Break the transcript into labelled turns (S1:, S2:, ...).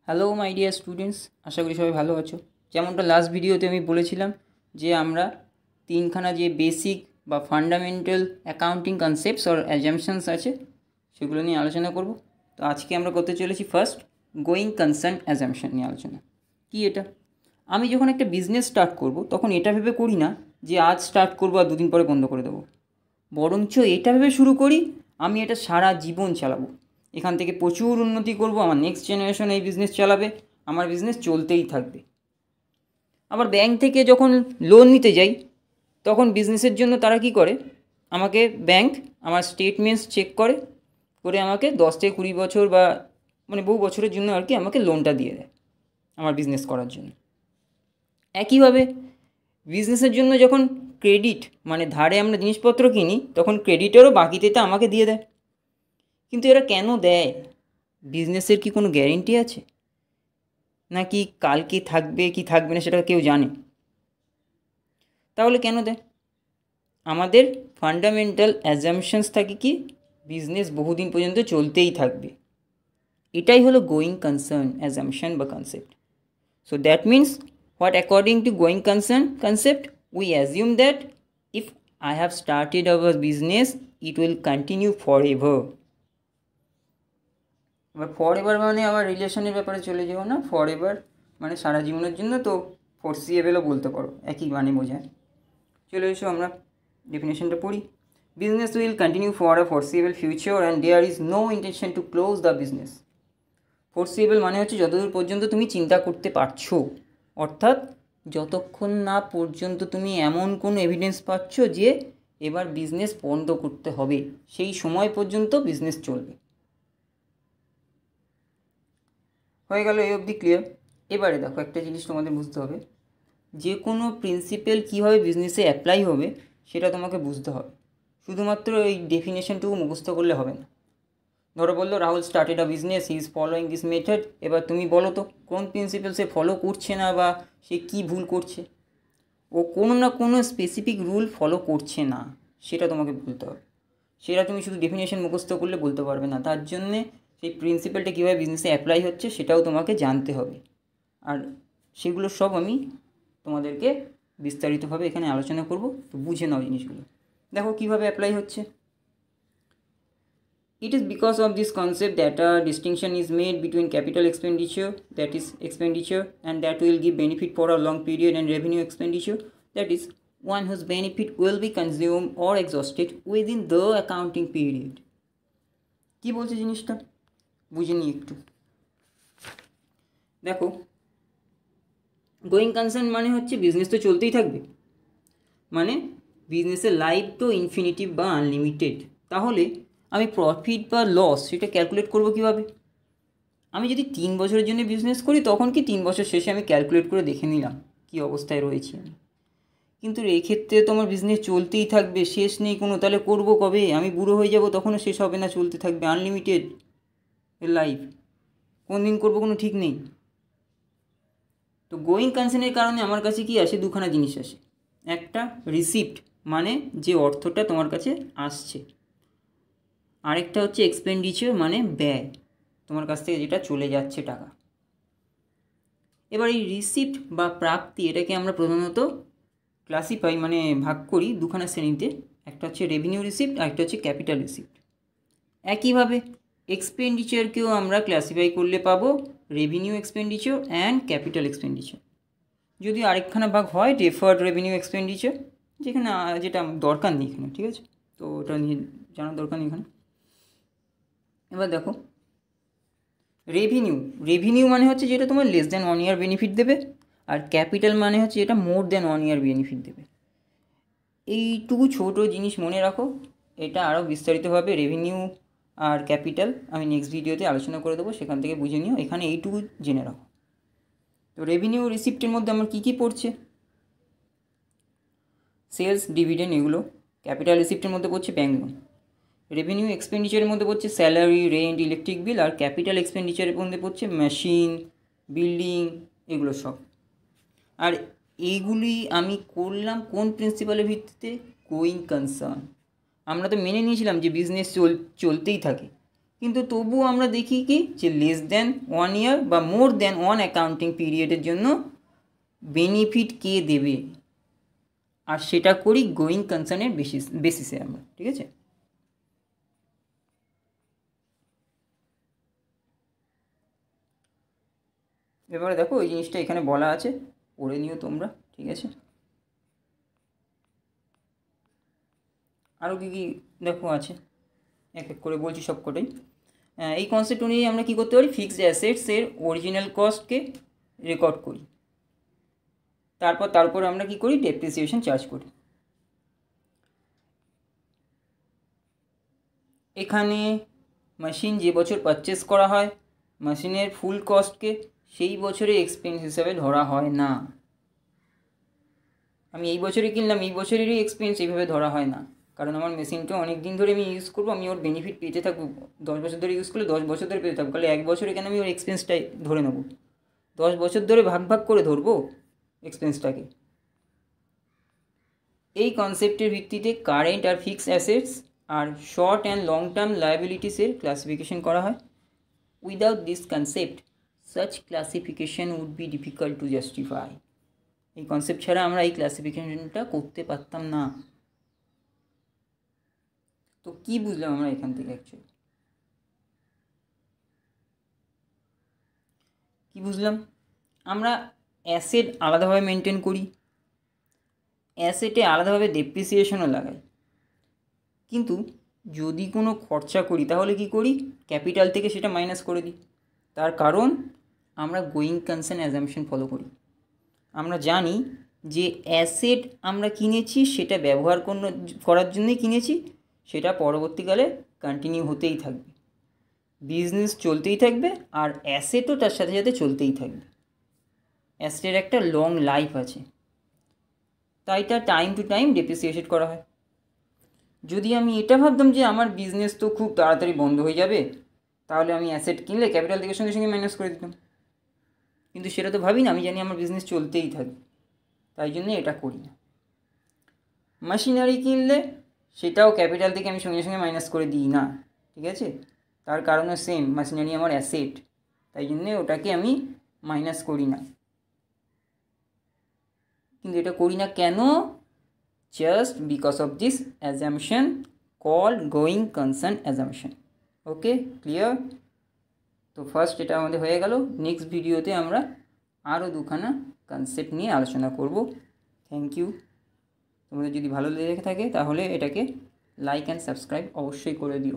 S1: Hello my dear students, আশা করি সবাই ভালো আছো। যেমনটা লাস্ট ভিডিওতে আমি বলেছিলাম যে আমরা তিনখানা যে বেসিক বা fundamental accounting concepts or assumptions আছে সেগুলো নিয়ে আলোচনা করব। তো আজকে আমরা করতে চলেছি ফার্স্ট গোয়িং কনসার্ন অ্যাজাম্পশন নিয়ে আলোচনা। কি এটা? আমি যখন একটা বিজনেস স্টার্ট করব তখন এটা ভেবে করি না যে আজ স্টার্ট করবো আর দুদিন পরে বন্ধ করে দেবো, বরঞ্চ এটা ভেবে শুরু করি আমি এটা সারা জীবন চালাবো, এখান থেকে প্রচুর উন্নতি করব, আমার নেক্সট জেনারেশন এই বিজনেস চালাবে, আমার বিজনেস চলতেই থাকবে। আবার ব্যাংক থেকে যখন লোন নিতে যাই তখন বিজনেসের জন্য তারা কি করে, আমাকে ব্যাংক আমার স্টেটমেন্টস চেক করে করে আমাকে 10 থেকে 20 বছর বা বহু বছরের জন্য আর কি আমাকে লোনটা দিয়ে দেয় আমার বিজনেস করার জন্য। একইভাবে বিজনেসের জন্য যখন ক্রেডিট ধারে আমরা জিনিসপত্র কিনি তখন ক্রেডিটেরও বাকিতে আমাকে দিয়ে দেয়। কিন্তু এরা কেন দেয়? বিজনেসের কি কোনো গ্যারেন্টি আছে? নাকি কালকে থাকবে কি থাকবে না সেটা কেউ জানে? তাহলে কেন দেয়? আমাদের ফান্ডামেন্টাল অ্যাজাম্পশনস থাকে কি বিজনেস বহুদিন পর্যন্ত চলতেই থাকবে। এটাই হলো গোয়িং কনসার্ন অ্যাজাম্পশন বা concept. So that means what according to going concern concept we assume that if I have started our business it will continue for ever. এবার ফর এভার আবার রিলেশনের ব্যাপারে চলে যাবো না, ফর এভার সারা জীবনের জন্য, তো ফোরসিয়েবলও বলতে পারো, একই বোঝায়। চলে এসো আমরা ডেফিনেশনটা পড়ি। Business will continue for a foreseeable future and there is no intention to close the business. Foreseeable হচ্ছে যতদূর পর্যন্ত তুমি চিন্তা করতে পারছো, অর্থাৎ যতক্ষণ না পর্যন্ত তুমি এমন কোনো এভিডেন্স পাচ্ছ যে এবার বিজনেস বন্ধ করতে হবে, সেই সময় পর্যন্ত বিজনেস চলবে। হয়ে গেল এই অবধি ক্লিয়ার। এবারে দেখো একটা জিনিস তোমাদের বুঝতে হবে, যে কোনো প্রিন্সিপাল কীভাবে বিজনেসে অ্যাপ্লাই হবে সেটা তোমাকে বুঝতে হবে। শুধুমাত্র এই ডেফিনেশনটুকু মুখস্থ করলে হবে না। ধরো বললো Rahul started a business, he is following this method. এবার তুমি বলো তো কোন প্রিন্সিপাল সে ফলো করছে না বা সে কী ভুল করছে। ও কোনো না কোনো স্পেসিফিক রুল ফলো করছে না, সেটা তোমাকে বলতে হবে। সেটা তুমি শুধু ডেফিনেশন মুখস্থ করলে বলতে পারবে না, তার জন্যে সেই প্রিন্সিপালটা কীভাবে বিজনেসে অ্যাপ্লাই হচ্ছে সেটাও তোমাকে জানতে হবে। আর সেগুলো সব আমি তোমাদেরকে বিস্তারিতভাবে এখানে আলোচনা করব, তো বুঝে নাও জিনিসগুলো। দেখো কীভাবে অ্যাপ্লাই হচ্ছে। It is because of this concept that a distinction is made between capital expenditure, that is expenditure, and that will give benefit for a long period, and revenue expenditure, that is one whose benefit will be consumed or exhausted within the accounting period. কি বলছে জিনিসটা বুঝে নিই একটু। দেখো going concern হচ্ছে business তো চলতেই থাকবে, বিজনেসের লাইফ তো ইনফিনিটিভ বা আনলিমিটেড। তাহলে আমি প্রফিট বা লস সেটা ক্যালকুলেট করব কীভাবে? আমি যদি 3 বছরের জন্য বিজনেস করি তখন কি 3 বছর শেষে আমি ক্যালকুলেট করে দেখে নিলাম কী অবস্থায় রয়েছি আমি। কিন্তু এই ক্ষেত্রে তো আমার বিজনেস চলতেই থাকবে, শেষ নেই কোনো। তাহলে করব কবে? আমি বুড়ো হয়ে যাব তখনও শেষ হবে না, চলতে থাকবে আনলিমিটেড লাইফ। কোন দিন করবো কোনো ঠিক নেই। তো গোয়িং কনসার্নের কারণে আমার কাছে কি আসে? দুখানা জিনিস আসে। একটা রিসিপ্ট, যে অর্থটা তোমার কাছে আসছে। আরেকটা হচ্ছে এক্সপেন্ডিচার, ব্যয়, তোমার কাছ থেকে যেটা চলে যাচ্ছে টাকা। এবার এই রিসিপ্ট বা প্রাপ্তি এটাকে আমরা প্রধানত ক্লাসিফাই ভাগ করি দুখানা শ্রেণীতে। একটা হচ্ছে রেভিনিউ রিসিপ্ট আর একটা হচ্ছে ক্যাপিটাল রিসিপ্ট। একইভাবে এক্সপেন্ডিচারকেও আমরা ক্লাসিফাই করলে পাবো revenue expenditure and capital expenditure. যদি আরেকখানা ভাগ হয় ডেফার্ড রেভিনিউ এক্সপেন্ডিচার, যেখানে যেটা দরকার নেই এখানে, ঠিক আছে? তো ওটা নিয়ে জানার দরকার নেই এখানে। এবার দেখো রেভিনিউ হচ্ছে যেটা তোমার লেস দ্যান 1 ইয়ার বেনিফিট দেবে, আর ক্যাপিটাল হচ্ছে যেটা মোর দ্যান 1 ইয়ার বেনিফিট দেবে। এইটুকু ছোটো জিনিস মনে রাখো। এটা আরও বিস্তারিতভাবে রেভিনিউ আর ক্যাপিটাল আমি নেক্সট ভিডিওতে আলোচনা করে দেবো, সেখান থেকে বুঝে নিও। এখানে এইটুকু জেনে রাখো। তো রেভিনিউ রিসিপ্টের মধ্যে আমার কী কী পড়ছে? সেলস, ডিভিডেন্ড, এগুলো। ক্যাপিটাল রিসিপ্টের মধ্যে পড়ছে ব্যাঙ্ক লোন। রেভিনিউ এক্সপেন্ডিচারের মধ্যে পড়ছে স্যালারি, রেন্ট, ইলেকট্রিক বিল। আর ক্যাপিটাল এক্সপেন্ডিচারের মধ্যে পড়ছে মেশিন, বিল্ডিং, এগুলো সব। আর এইগুলি আমি করলাম কোন প্রিন্সিপালের ভিত্তিতে? Going concern. আমরা তো মেনে নিয়েছিলাম যে বিজনেস চলতেই থাকে, কিন্তু তবুও আমরা দেখি কি যে লেস দ্যান 1 ইয়ার বা মোর দ্যান 1 অ্যাকাউন্টিং পিরিয়ডের জন্য বেনিফিট কে দেবে, আর সেটা করি গোয়িং কনসার্নের বেসিসে আমরা। ঠিক আছে, এবারে দেখো ওই জিনিসটা এখানে বলা আছে, পড়ে নিও তোমরা। ঠিক আছে, আরও কী কী দেখো আছে, এক এক করে বলছি সব কটাই। এই কনসেপ্ট অনুযায়ী আমরা কী করতে পারি, ফিক্সড অ্যাসেটসের অরিজিনাল কস্টকে রেকর্ড করি, তারপর আমরা কি করি, ডেপ্রিসিয়েশন চার্জ করি। এখানে মেশিন যে বছর পারচেস করা হয়, মেশিনের ফুল কস্টকে সেই বছরে এক্সপেন্স হিসাবে ধরা হয় না। আমি এই বছরে কিনলাম, এই বছরেরই এক্সপেন্স এইভাবে ধরা হয় না, কারণ আমার মেশিনটা অনেক দিন ধরে আমি ইউজ করবো, আমি ওর বেনিফিট পেতে থাকবো। 10 বছর ধরে ইউজ করলে 10 বছর ধরে পেতে থাকবো, তাহলে 1 বছরে কেন আমি ওর এক্সপেন্সটাই ধরে নেবো, 10 বছর ধরে ভাগ ভাগ করে ধরবো এক্সপেন্সটাকে। এই কনসেপ্টের ভিত্তিতে কারেন্ট আর ফিক্সড অ্যাসেটস আর শর্ট অ্যান্ড লং টার্ম লায়াবিলিটিসের ক্লাসিফিকেশন করা হয়। Without this concept such classification would be difficult to justify. এই কনসেপ্ট ছাড়া আমরা এই ক্লাসিফিকেশনটা করতে পারতাম না। তো কি বুঝলাম আমরা এখান থেকে, অ্যাকচুয়ালি কি বুঝলাম, আমরা অ্যাসেট আলাদাভাবে মেনটেন করি, অ্যাসেটে আলাদাভাবে ডেপ্রিসিয়েশনও লাগাই, কিন্তু যদি কোনো খরচা করি তাহলে কি করি, ক্যাপিটাল থেকে সেটা মাইনাস করে দিই। তার কারণ আমরা গোয়িং কনসার্ন অ্যাজাম্পশন ফলো করি। আমরা জানি যে অ্যাসেট আমরা কিনেছি সেটা ব্যবহার করার জন্যই কিনেছি, সেটা পরবর্তীকালে কন্টিনিউ হতেই থাকবে, বিজনেস চলতেই থাকবে, আর অ্যাসেটও তার সাথে সাথে চলতেই থাকবে। অ্যাসেটের একটা লং লাইফ আছে, তাই তার টাইম টু টাইম ডেপ্রিসিয়েট করা হয়। যদি আমি এটা ভাবতাম যে আমার বিজনেস তো খুব তাড়াতাড়ি বন্ধ হয়ে যাবে, তাহলে আমি অ্যাসেট কিনলে ক্যাপিটাল থেকে সঙ্গে সঙ্গে মাইনাস করে দিতাম, কিন্তু সেটা তো ভাবি না, আমি জানি আমার বিজনেস চলতেই থাকবে, তাই জন্য এটা করি না। মেশিনারি কিনলে সেটাও ক্যাপিটাল থেকে আমি সঙ্গে সঙ্গে মাইনাস করে দিই না। ঠিক আছে, তার কারণও সেম, মেশিনারি আমার অ্যাসেট, তাই জন্যে ওটাকে আমি মাইনাস করি না। কিন্তু এটা করি না কেন, just because of this assumption called going concern assumption. Okay, clear? তো ফার্স্ট এটা আমাদের হয়ে গেল। নেক্সট ভিডিওতে আমরা আরও দুখানা কনসেপ্ট নিয়ে আলোচনা করব। Thank you. তোমাদের যদি ভালো লেগে থাকে তাহলে এটাকে লাইক অ্যান্ড সাবস্ক্রাইব অবশ্যই করে দিও।